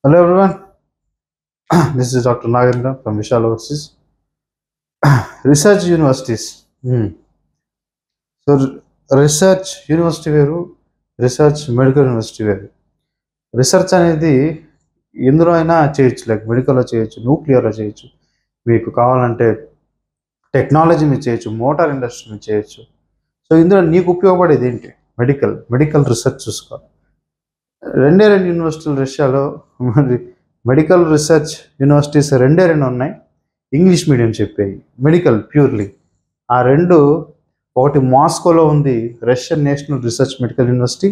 Hello everyone, this is Dr. Nagendra from Vishal Overseas. Research universities. So research university వేరు, research medical university వేరు. Research అనేది ఎందులో అయినా చేయొచ్చు, లైక్ మెడికల్లో చేయొచ్చు, న్యూక్లియర్లో చేయొచ్చు, మీకు కావాలంటే టెక్నాలజీ మీద చేయొచ్చు, మోటార్ ఇండస్ట్రీ మీద చేయొచ్చు. సో ఇందులో నీకు ఉపయోగపడేది ఏంటి? మెడికల్ రీసెర్చ్ చూసుకోవాలి. రెండు యూనివర్సిటీలు రష్యాలో మరి మెడికల్ రీసెర్చ్ యూనివర్సిటీస్ రెండు ఉన్నాయి. ఇంగ్లీష్ మీడియం చెప్పేవి మెడికల్ ప్యూర్లీ. ఆ రెండు, ఒకటి మాస్కోలో ఉంది Russian national research medical university,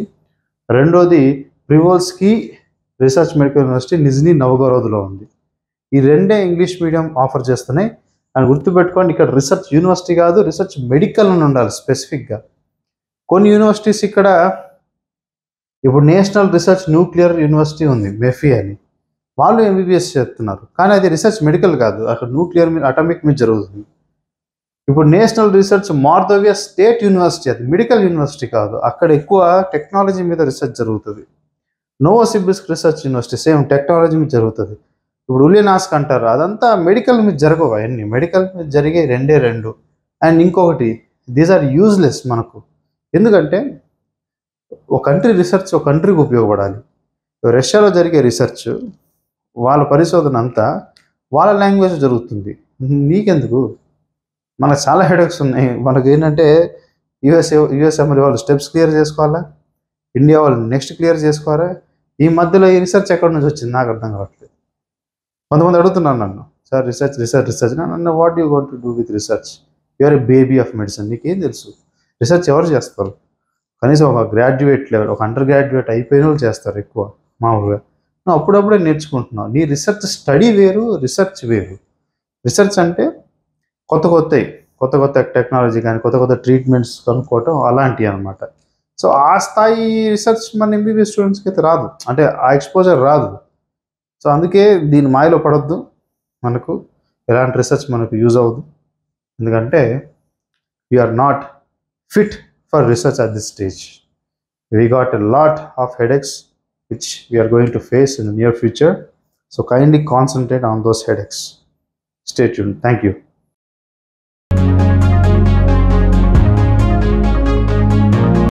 రెండోది ప్రివోల్స్కీ రీసెర్చ్ మెడికల్ యూనివర్సిటీ నిజ్నీ నవగోరోద్లో ఉంది. ఈ రెండే ఇంగ్లీష్ మీడియం ఆఫర్ చేస్తున్నాయి. అని గుర్తుపెట్టుకోండి, ఇక్కడ రీసెర్చ్ యూనివర్సిటీ కాదు, రీసెర్చ్ మెడికల్ అని ఉండాలి స్పెసిఫిక్గా. కొన్ని యూనివర్సిటీస్ ఇక్కడ, ఇప్పుడు నేషనల్ రీసెర్చ్ న్యూక్లియర్ యూనివర్సిటీ ఉంది మెఫీ అని, వాళ్ళు ఎంబీబీఎస్ చేస్తున్నారు, కానీ అది రీసెర్చ్ మెడికల్ కాదు, అక్కడ న్యూక్లియర్ మీద అటామిక్ మీద జరుగుతుంది. ఇప్పుడు నేషనల్ రీసెర్చ్ మార్దోవియా స్టేట్ యూనివర్సిటీ, అది మెడికల్ యూనివర్సిటీ కాదు, అక్కడ ఎక్కువ టెక్నాలజీ మీద రీసెర్చ్ జరుగుతుంది. Novosibirsk research university same technology మీద జరుగుతుంది. ఇప్పుడు ఉలియనాస్క్ అంటారు, అదంతా మెడికల్ మీద జరగవు, అవన్నీ మెడికల్ మీద జరిగే రెండు. అండ్ ఇంకొకటి, దీస్ ఆర్ యూజ్లెస్ మనకు. ఎందుకంటే ఒక కంట్రీ రీసెర్చ్ ఒక కంట్రీకి ఉపయోగపడాలి. రష్యాలో జరిగే రీసెర్చ్, వాళ్ళ పరిశోధన అంతా వాళ్ళ లాంగ్వేజ్ జరుగుతుంది. నీకెందుకు? మనకు చాలా హెడేక్స్ ఉన్నాయి. మనకు ఏంటంటే యూఎస్ఏ మరి వాళ్ళు స్టెప్స్ క్లియర్ చేసుకోవాలా, ఇండియా వాళ్ళు నెక్స్ట్ క్లియర్ చేసుకోవాలా. ఈ మధ్యలో ఈ రీసెర్చ్ ఎక్కడి నుంచి వచ్చింది నాకు అర్థం కావట్లేదు. కొంతమంది అడుగుతున్నారు నన్ను, సార్ రీసెర్చ్ నన్ను, what you got to do with research? You're a baby of medicine, నీకేం తెలుసు? రీసెర్చ్ ఎవరు చేస్తారు? కనీసం ఒక గ్రాడ్యుయేట్ లెవెల్, ఒక అండర్ గ్రాడ్యుయేట్ అయిపోయిన వాళ్ళు చేస్తారు ఎక్కువ మామూలుగా. నువ్వు అప్పుడప్పుడే నేర్చుకుంటున్నావు. నీ రీసెర్చ్ స్టడీ వేరు, రీసెర్చ్ వేరు. రీసెర్చ్ అంటే కొత్త టెక్నాలజీ కానీ కొత్త ట్రీట్మెంట్స్ కనుక్కోవటం అలాంటివి అనమాట. సో ఆ స్థాయి రీసెర్చ్ మన ఎంబీబీఎస్ స్టూడెంట్స్కి అయితే రాదు, అంటే ఆ ఎక్స్పోజర్ రాదు. సో అందుకే దీని మాయలో పడొద్దు. మనకు ఎలాంటి రీసెర్చ్ మనకు యూజ్ అవ్వదు, ఎందుకంటే we're not fit for research at this stage. We got a lot of headaches which we are going to face in the near future. So kindly concentrate on those headaches. Stay tuned. Thank you.